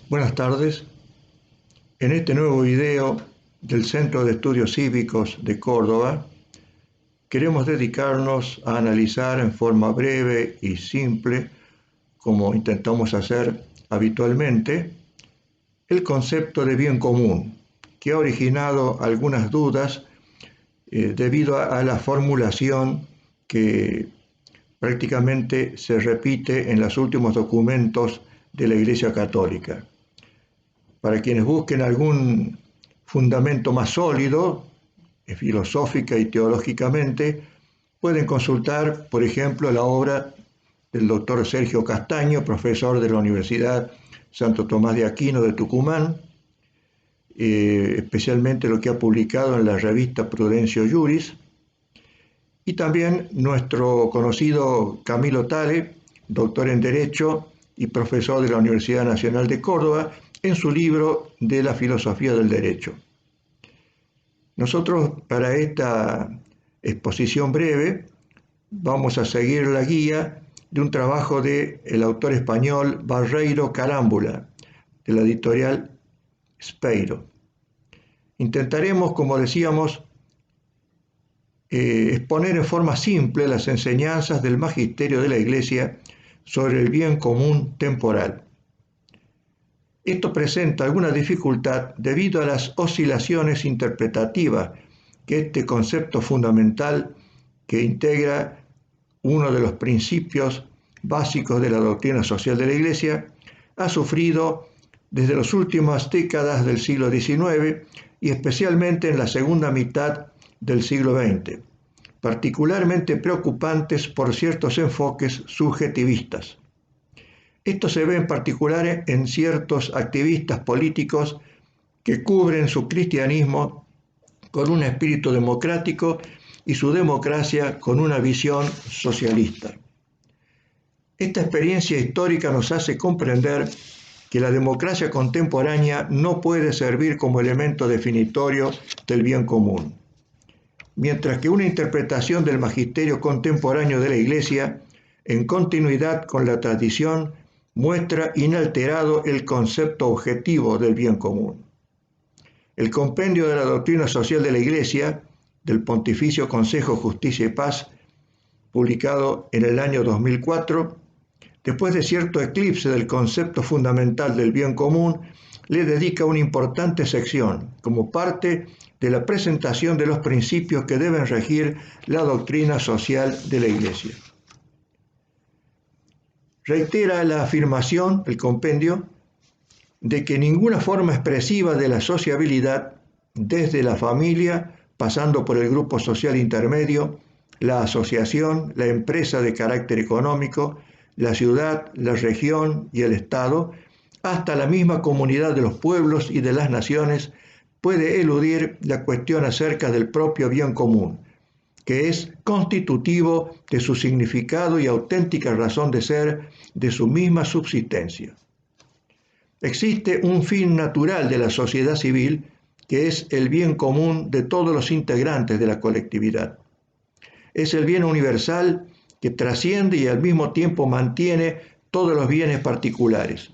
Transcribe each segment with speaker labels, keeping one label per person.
Speaker 1: Buenas tardes. En este nuevo video del Centro de Estudios Cívicos de Córdoba, queremos dedicarnos a analizar en forma breve y simple, como intentamos hacer habitualmente, el concepto de bien común, que ha originado algunas dudas debido a la formulación que prácticamente se repite en los últimos documentos de la Iglesia Católica. Para quienes busquen algún fundamento más sólido, filosófica y teológicamente, pueden consultar, por ejemplo, la obra del doctor Sergio Castaño, profesor de la Universidad Santo Tomás de Aquino de Tucumán, especialmente lo que ha publicado en la revista Prudencio Juris, y también nuestro conocido Camilo Tale, doctor en Derecho y profesor de la Universidad Nacional de Córdoba, en su libro de la filosofía del derecho. Nosotros, para esta exposición breve, vamos a seguir la guía de un trabajo del autor español Barreiro Carámbula, de la editorial Speiro. Intentaremos, como decíamos, exponer en forma simple las enseñanzas del magisterio de la Iglesia sobre el bien común temporal. Esto presenta alguna dificultad debido a las oscilaciones interpretativas que este concepto fundamental, que integra uno de los principios básicos de la doctrina social de la Iglesia, ha sufrido desde las últimas décadas del siglo XIX y especialmente en la segunda mitad del siglo XX, particularmente preocupantes por ciertos enfoques subjetivistas. Esto se ve en particular en ciertos activistas políticos que cubren su cristianismo con un espíritu democrático y su democracia con una visión socialista. Esta experiencia histórica nos hace comprender que la democracia contemporánea no puede servir como elemento definitorio del bien común, mientras que una interpretación del magisterio contemporáneo de la Iglesia, en continuidad con la tradición, muestra inalterado el concepto objetivo del bien común. El compendio de la doctrina social de la Iglesia, del Pontificio Consejo Justicia y Paz, publicado en el año 2004, después de cierto eclipse del concepto fundamental del bien común, le dedica una importante sección como parte de la presentación de los principios que deben regir la doctrina social de la Iglesia. Reitera la afirmación, el compendio, de que ninguna forma expresiva de la sociabilidad, desde la familia, pasando por el grupo social intermedio, la asociación, la empresa de carácter económico, la ciudad, la región y el Estado, hasta la misma comunidad de los pueblos y de las naciones, puede eludir la cuestión acerca del propio bien común, que es constitutivo de su significado y auténtica razón de ser, de su misma subsistencia. Existe un fin natural de la sociedad civil, que es el bien común de todos los integrantes de la colectividad. Es el bien universal que trasciende y al mismo tiempo mantiene todos los bienes particulares.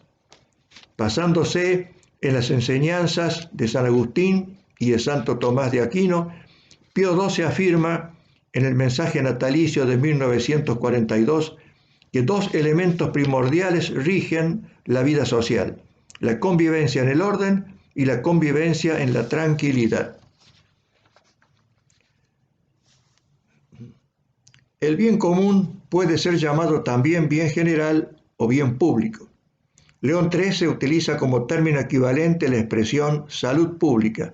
Speaker 1: Basándose en las enseñanzas de San Agustín y de Santo Tomás de Aquino, Pío XII afirma en el mensaje natalicio de 1942 que dos elementos primordiales rigen la vida social: la convivencia en el orden y la convivencia en la tranquilidad. El bien común puede ser llamado también bien general o bien público. León XIII utiliza como término equivalente la expresión salud pública,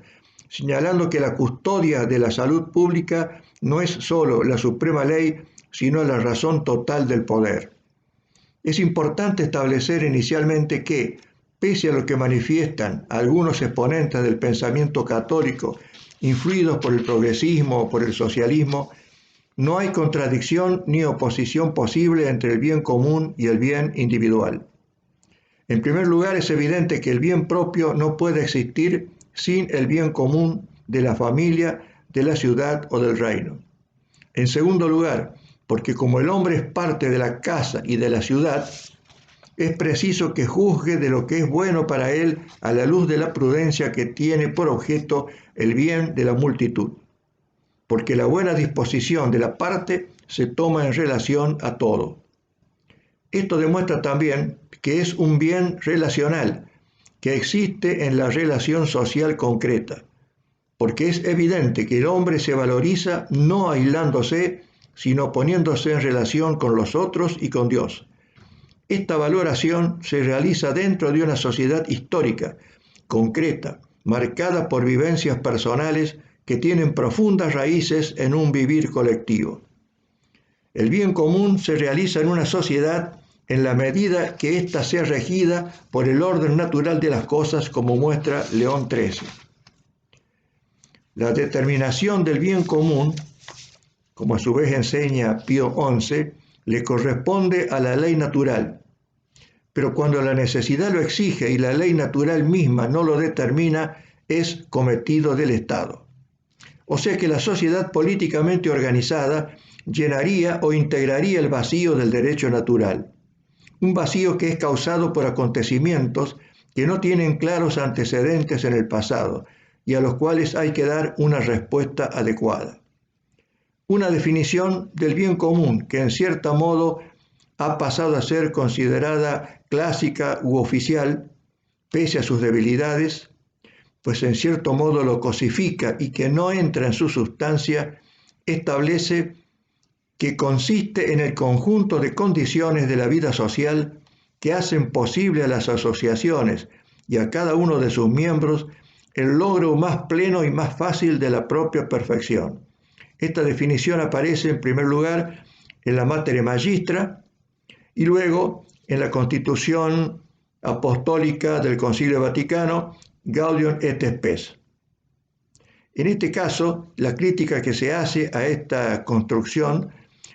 Speaker 1: señalando que la custodia de la salud pública no es solo la suprema ley, sino la razón total del poder. Es importante establecer inicialmente que, pese a lo que manifiestan algunos exponentes del pensamiento católico, influidos por el progresismo o por el socialismo, no hay contradicción ni oposición posible entre el bien común y el bien individual. En primer lugar, es evidente que el bien propio no puede existir sin el bien común de la familia, de la ciudad o del reino. En segundo lugar, porque como el hombre es parte de la casa y de la ciudad, es preciso que juzgue de lo que es bueno para él a la luz de la prudencia que tiene por objeto el bien de la multitud, porque la buena disposición de la parte se toma en relación a todo. Esto demuestra también que es un bien relacional, que existe en la relación social concreta, porque es evidente que el hombre se valoriza no aislándose, sino poniéndose en relación con los otros y con Dios. Esta valoración se realiza dentro de una sociedad histórica, concreta, marcada por vivencias personales que tienen profundas raíces en un vivir colectivo. El bien común se realiza en una sociedad en la medida que ésta sea regida por el orden natural de las cosas, como muestra León XIII. La determinación del bien común, como a su vez enseña Pío XI, le corresponde a la ley natural, pero cuando la necesidad lo exige y la ley natural misma no lo determina, es cometido del Estado. O sea que la sociedad políticamente organizada llenaría o integraría el vacío del derecho natural, un vacío que es causado por acontecimientos que no tienen claros antecedentes en el pasado y a los cuales hay que dar una respuesta adecuada. Una definición del bien común que en cierto modo ha pasado a ser considerada clásica u oficial, pese a sus debilidades, pues en cierto modo lo cosifica y que no entra en su sustancia, establece que consiste en el conjunto de condiciones de la vida social que hacen posible a las asociaciones y a cada uno de sus miembros el logro más pleno y más fácil de la propia perfección. Esta definición aparece en primer lugar en la Mater Magistra y luego en la Constitución Apostólica del Concilio Vaticano, Gaudium et Spes. En este caso, la crítica que se hace a esta construcción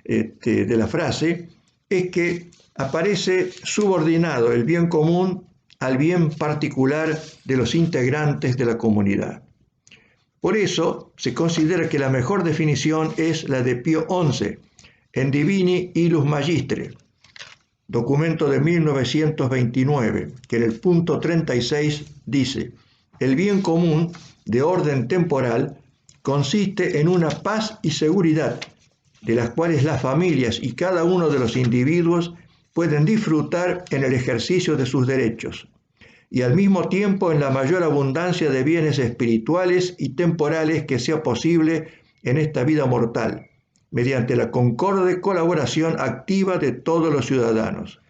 Speaker 1: de la frase es que aparece subordinado el bien común al bien particular de los integrantes de la comunidad. Por eso se considera que la mejor definición es la de Pío XI, en Divini Ilus Magistre, documento de 1929, que en el punto 36 dice: el bien común de orden temporal consiste en una paz y seguridad de las cuales las familias y cada uno de los individuos pueden disfrutar en el ejercicio de sus derechos, y al mismo tiempo en la mayor abundancia de bienes espirituales y temporales que sea posible en esta vida mortal, mediante la concorde colaboración activa de todos los ciudadanos.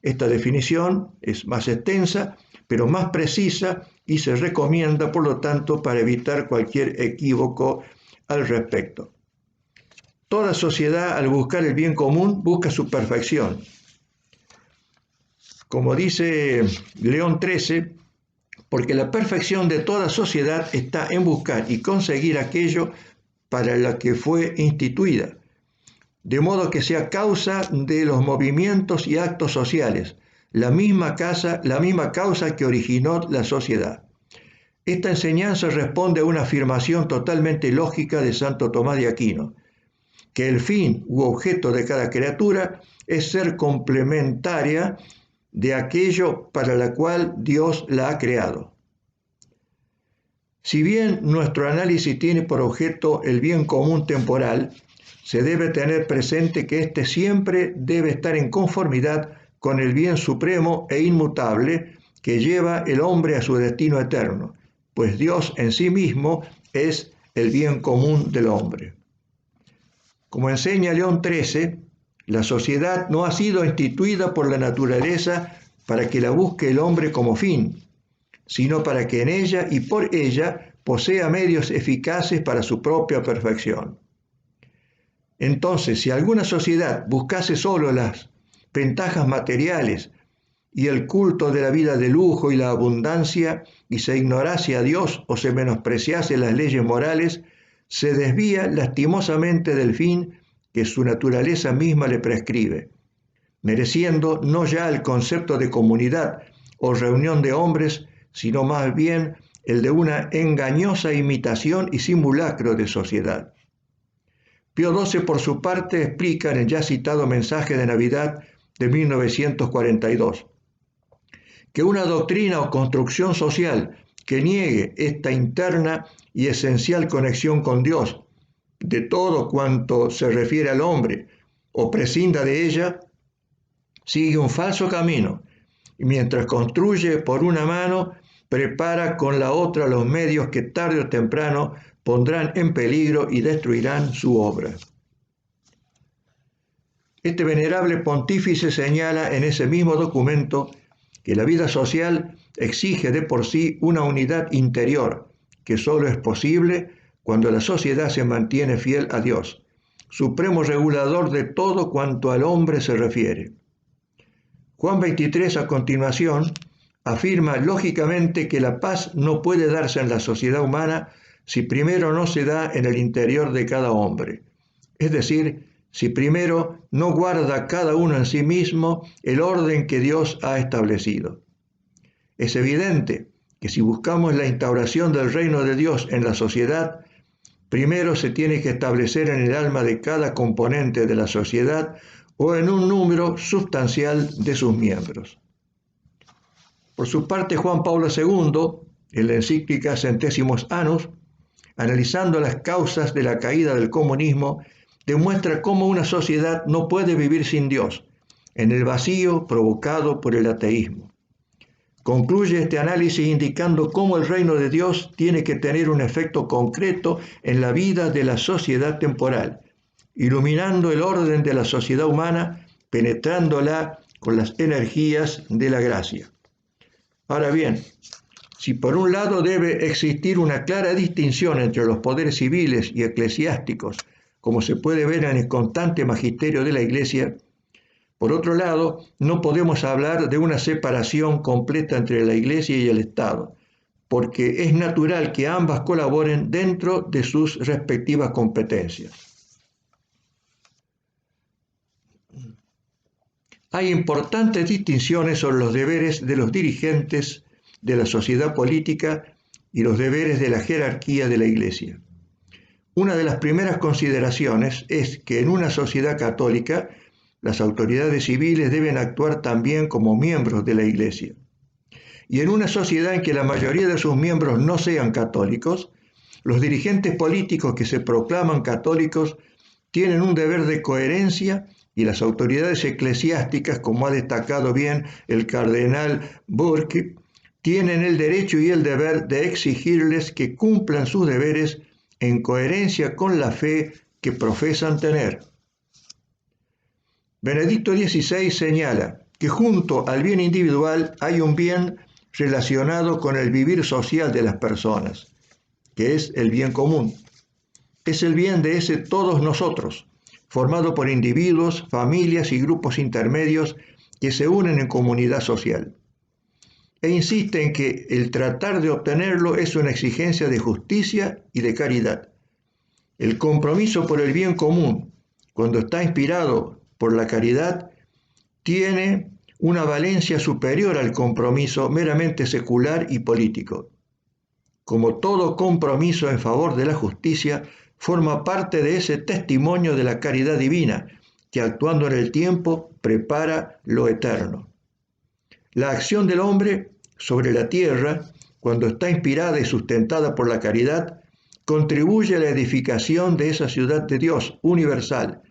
Speaker 1: Esta definición es más extensa, pero más precisa y se recomienda, por lo tanto, para evitar cualquier equívoco al respecto. Toda sociedad, al buscar el bien común, busca su perfección. Como dice León XIII, porque la perfección de toda sociedad está en buscar y conseguir aquello para lo que fue instituida, de modo que sea causa de los movimientos y actos sociales, la misma causa que originó la sociedad. Esta enseñanza responde a una afirmación totalmente lógica de Santo Tomás de Aquino, que el fin u objeto de cada criatura es ser complementaria de aquello para la cual Dios la ha creado. Si bien nuestro análisis tiene por objeto el bien común temporal, se debe tener presente que éste siempre debe estar en conformidad con el bien supremo e inmutable que lleva el hombre a su destino eterno, pues Dios en sí mismo es el bien común del hombre. Como enseña León XIII, la sociedad no ha sido instituida por la naturaleza para que la busque el hombre como fin, sino para que en ella y por ella posea medios eficaces para su propia perfección. Entonces, si alguna sociedad buscase solo las ventajas materiales y el culto de la vida de lujo y la abundancia, y se ignorase a Dios o se menospreciase las leyes morales, se desvía lastimosamente del fin que su naturaleza misma le prescribe, mereciendo no ya el concepto de comunidad o reunión de hombres, sino más bien el de una engañosa imitación y simulacro de sociedad. Pío XII, por su parte, explica en el ya citado mensaje de Navidad de 1942: que una doctrina o construcción social que niegue esta interna y esencial conexión con Dios, de todo cuanto se refiere al hombre, o prescinda de ella, sigue un falso camino, y mientras construye por una mano, prepara con la otra los medios que tarde o temprano pondrán en peligro y destruirán su obra. Este venerable pontífice señala en ese mismo documento que la vida social exige de por sí una unidad interior, que solo es posible cuando la sociedad se mantiene fiel a Dios, supremo regulador de todo cuanto al hombre se refiere. Juan 23, a continuación, afirma lógicamente que la paz no puede darse en la sociedad humana si primero no se da en el interior de cada hombre. Es decir, si primero no guarda cada uno en sí mismo el orden que Dios ha establecido. Es evidente que si buscamos la instauración del reino de Dios en la sociedad, primero se tiene que establecer en el alma de cada componente de la sociedad o en un número sustancial de sus miembros. Por su parte, Juan Pablo II, en la encíclica Centésimos Annus, analizando las causas de la caída del comunismo, demuestra cómo una sociedad no puede vivir sin Dios, en el vacío provocado por el ateísmo. Concluye este análisis indicando cómo el reino de Dios tiene que tener un efecto concreto en la vida de la sociedad temporal, iluminando el orden de la sociedad humana, penetrándola con las energías de la gracia. Ahora bien, si por un lado debe existir una clara distinción entre los poderes civiles y eclesiásticos, como se puede ver en el constante magisterio de la Iglesia, por otro lado, no podemos hablar de una separación completa entre la Iglesia y el Estado, porque es natural que ambas colaboren dentro de sus respectivas competencias. Hay importantes distinciones sobre los deberes de los dirigentes de la sociedad política y los deberes de la jerarquía de la Iglesia. Una de las primeras consideraciones es que en una sociedad católica las autoridades civiles deben actuar también como miembros de la Iglesia. Y en una sociedad en que la mayoría de sus miembros no sean católicos, los dirigentes políticos que se proclaman católicos tienen un deber de coherencia y las autoridades eclesiásticas, como ha destacado bien el cardenal Burke, tienen el derecho y el deber de exigirles que cumplan sus deberes en coherencia con la fe que profesan tener. Benedicto XVI señala que junto al bien individual hay un bien relacionado con el vivir social de las personas, que es el bien común. Es el bien de ese todos nosotros, formado por individuos, familias y grupos intermedios que se unen en comunidad social. E insiste en que el tratar de obtenerlo es una exigencia de justicia y de caridad. El compromiso por el bien común, cuando está inspirado por la caridad, tiene una valencia superior al compromiso meramente secular y político. Como todo compromiso en favor de la justicia, forma parte de ese testimonio de la caridad divina, que actuando en el tiempo prepara lo eterno. La acción del hombre sobre la tierra, cuando está inspirada y sustentada por la caridad, contribuye a la edificación de esa ciudad de Dios universal,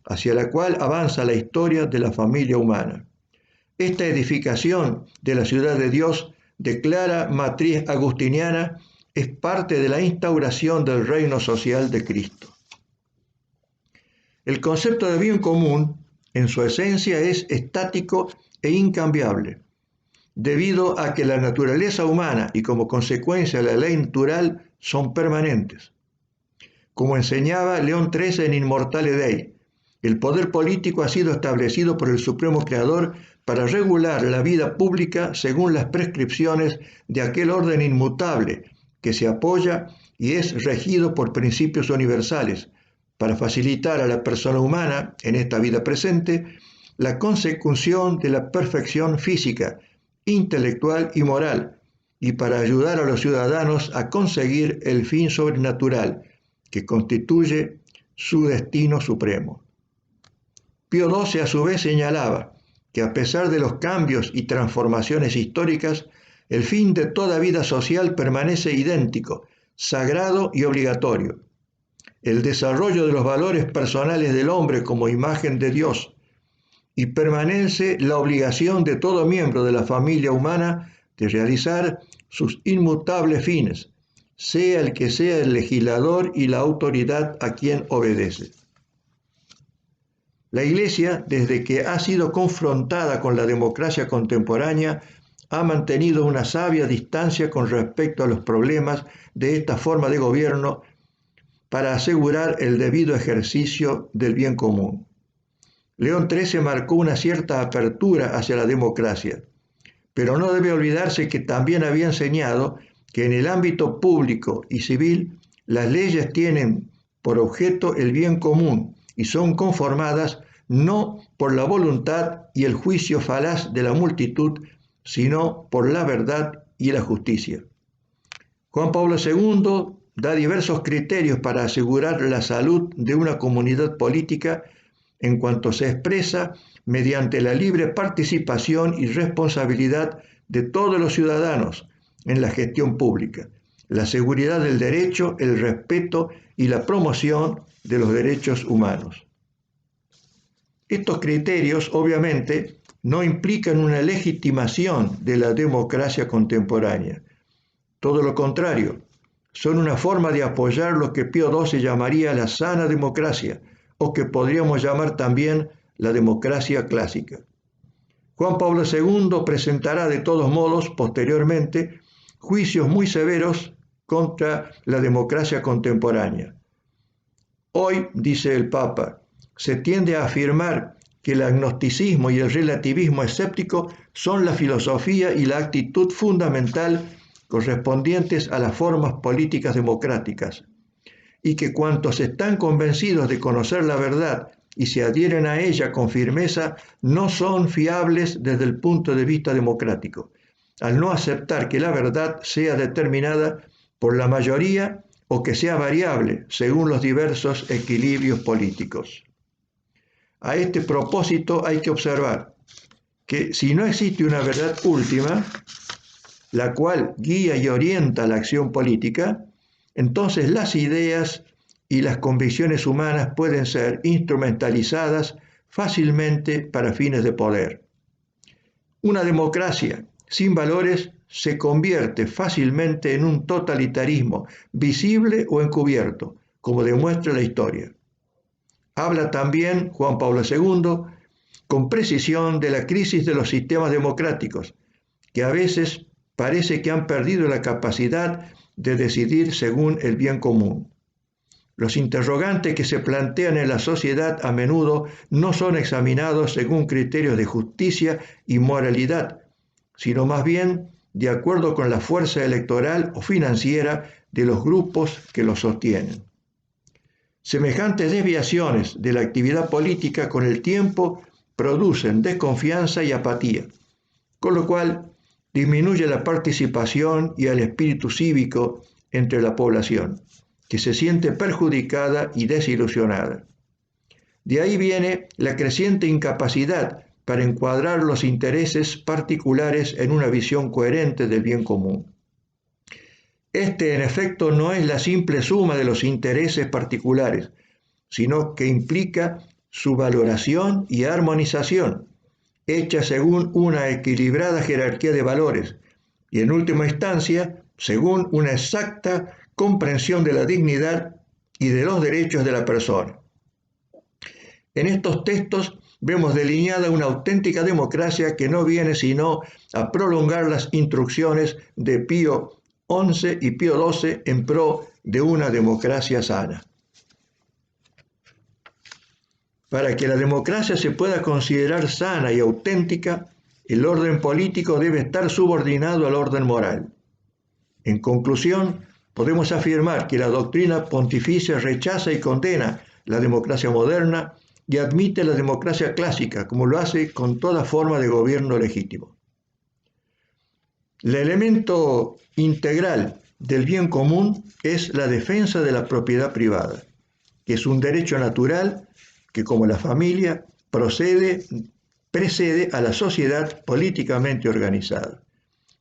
Speaker 1: hacia la cual avanza la historia de la familia humana. Esta edificación de la ciudad de Dios, de clara matriz agustiniana, es parte de la instauración del reino social de Cristo. El concepto de bien común, en su esencia, es estático e incambiable, debido a que la naturaleza humana y como consecuencia la ley natural son permanentes. Como enseñaba León XIII en Immortale Dei, el poder político ha sido establecido por el Supremo Creador para regular la vida pública según las prescripciones de aquel orden inmutable que se apoya y es regido por principios universales, para facilitar a la persona humana, en esta vida presente, la consecución de la perfección física, intelectual y moral, y para ayudar a los ciudadanos a conseguir el fin sobrenatural, que constituye su destino supremo. Pío XII a su vez señalaba que a pesar de los cambios y transformaciones históricas, el fin de toda vida social permanece idéntico, sagrado y obligatorio: el desarrollo de los valores personales del hombre como imagen de Dios, y permanece la obligación de todo miembro de la familia humana de realizar sus inmutables fines, sea el que sea el legislador y la autoridad a quien obedece. La Iglesia, desde que ha sido confrontada con la democracia contemporánea, ha mantenido una sabia distancia con respecto a los problemas de esta forma de gobierno para asegurar el debido ejercicio del bien común. León XIII marcó una cierta apertura hacia la democracia, pero no debe olvidarse que también había enseñado que en el ámbito público y civil las leyes tienen por objeto el bien común y son conformadas no por la voluntad y el juicio falaz de la multitud, sino por la verdad y la justicia. Juan Pablo II da diversos criterios para asegurar la salud de una comunidad política en cuanto se expresa mediante la libre participación y responsabilidad de todos los ciudadanos en la gestión pública, la seguridad del derecho, el respeto y la promoción de los derechos humanos. Estos criterios, obviamente, no implican una legitimación de la democracia contemporánea. Todo lo contrario, son una forma de apoyar lo que Pío XII llamaría la sana democracia, o que podríamos llamar también la democracia clásica. Juan Pablo II presentará de todos modos, posteriormente, juicios muy severos contra la democracia contemporánea. Hoy, dice el Papa, se tiende a afirmar que el agnosticismo y el relativismo escéptico son la filosofía y la actitud fundamental correspondientes a las formas políticas democráticas, y que cuantos están convencidos de conocer la verdad y se adhieren a ella con firmeza no son fiables desde el punto de vista democrático, al no aceptar que la verdad sea determinada por la mayoría o que sea variable según los diversos equilibrios políticos. A este propósito hay que observar que si no existe una verdad última, la cual guía y orienta la acción política, entonces las ideas y las convicciones humanas pueden ser instrumentalizadas fácilmente para fines de poder. Una democracia sin valores se convierte fácilmente en un totalitarismo, visible o encubierto, como demuestra la historia. Habla también Juan Pablo II con precisión de la crisis de los sistemas democráticos, que a veces parece que han perdido la capacidad de decidir según el bien común. Los interrogantes que se plantean en la sociedad a menudo no son examinados según criterios de justicia y moralidad, sino más bien de acuerdo con la fuerza electoral o financiera de los grupos que los sostienen. Semejantes desviaciones de la actividad política con el tiempo producen desconfianza y apatía, con lo cual disminuye la participación y el espíritu cívico entre la población, que se siente perjudicada y desilusionada. De ahí viene la creciente incapacidad para encuadrar los intereses particulares en una visión coherente del bien común. Este, en efecto, no es la simple suma de los intereses particulares, sino que implica su valoración y armonización, hecha según una equilibrada jerarquía de valores y, en última instancia, según una exacta comprensión de la dignidad y de los derechos de la persona. En estos textos vemos delineada una auténtica democracia que no viene sino a prolongar las instrucciones de Pío XI y Pío XII en pro de una democracia sana. Para que la democracia se pueda considerar sana y auténtica, el orden político debe estar subordinado al orden moral. En conclusión, podemos afirmar que la doctrina pontificia rechaza y condena la democracia moderna y admite la democracia clásica, como lo hace con toda forma de gobierno legítimo. El elemento integral del bien común es la defensa de la propiedad privada, que es un derecho natural que, como la familia, procede precede a la sociedad políticamente organizada.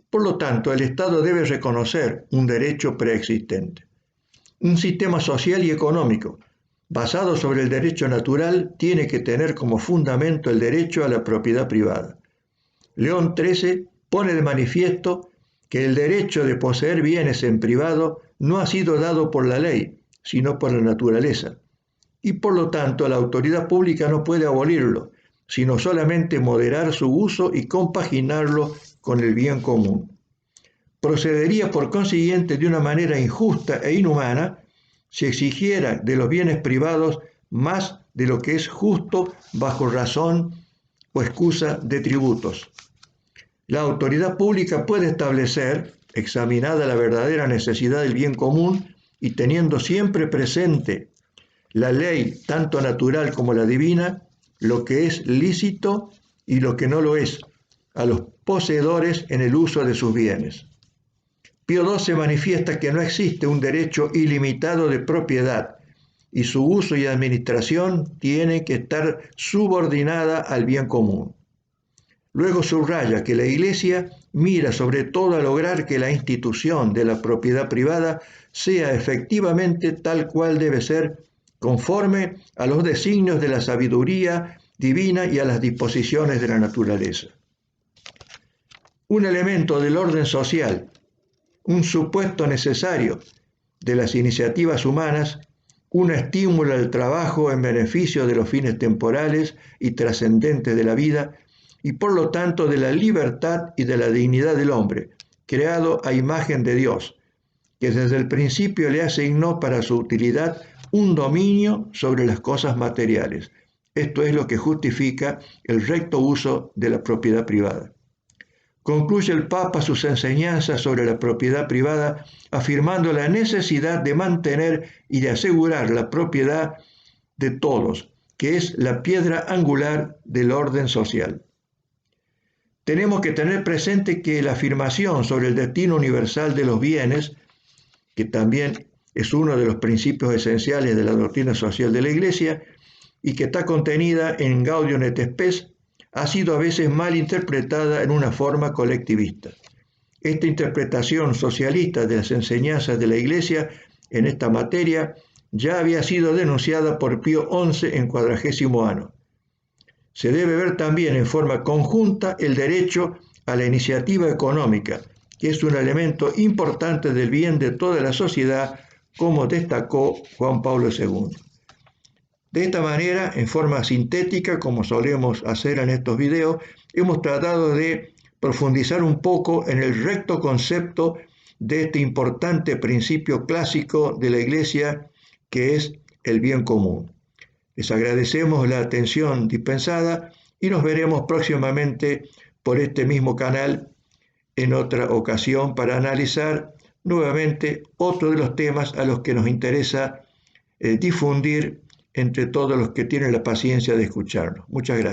Speaker 1: Por lo tanto, el Estado debe reconocer un derecho preexistente. Un sistema social y económico basado sobre el derecho natural tiene que tener como fundamento el derecho a la propiedad privada. León XIII pone de manifiesto que el derecho de poseer bienes en privado no ha sido dado por la ley, sino por la naturaleza, y por lo tanto la autoridad pública no puede abolirlo, sino solamente moderar su uso y compaginarlo con el bien común. Procedería por consiguiente de una manera injusta e inhumana si exigiera de los bienes privados más de lo que es justo bajo razón o excusa de tributos. La autoridad pública puede establecer, examinada la verdadera necesidad del bien común y teniendo siempre presente la ley, tanto natural como la divina, lo que es lícito y lo que no lo es, a los poseedores en el uso de sus bienes. Pío XII manifiesta que no existe un derecho ilimitado de propiedad y su uso y administración tiene que estar subordinada al bien común. Luego subraya que la Iglesia mira sobre todo a lograr que la institución de la propiedad privada sea efectivamente tal cual debe ser, conforme a los designios de la sabiduría divina y a las disposiciones de la naturaleza. Un elemento del orden social, un supuesto necesario de las iniciativas humanas, un estímulo al trabajo en beneficio de los fines temporales y trascendentes de la vida, y por lo tanto de la libertad y de la dignidad del hombre, creado a imagen de Dios, que desde el principio le asignó para su utilidad un dominio sobre las cosas materiales. Esto es lo que justifica el recto uso de la propiedad privada. Concluye el Papa sus enseñanzas sobre la propiedad privada afirmando la necesidad de mantener y de asegurar la propiedad de todos, que es la piedra angular del orden social. Tenemos que tener presente que la afirmación sobre el destino universal de los bienes, que también es uno de los principios esenciales de la doctrina social de la Iglesia y que está contenida en Gaudium et Spes, ha sido a veces mal interpretada en una forma colectivista. Esta interpretación socialista de las enseñanzas de la Iglesia en esta materia ya había sido denunciada por Pío XI en 40º año. Se debe ver también en forma conjunta el derecho a la iniciativa económica, que es un elemento importante del bien de toda la sociedad, como destacó Juan Pablo II. De esta manera, en forma sintética, como solemos hacer en estos videos, hemos tratado de profundizar un poco en el recto concepto de este importante principio clásico de la Iglesia, que es el bien común. Les agradecemos la atención dispensada y nos veremos próximamente por este mismo canal en otra ocasión para analizar nuevamente otro de los temas a los que nos interesa difundir entre todos los que tienen la paciencia de escucharnos. Muchas gracias.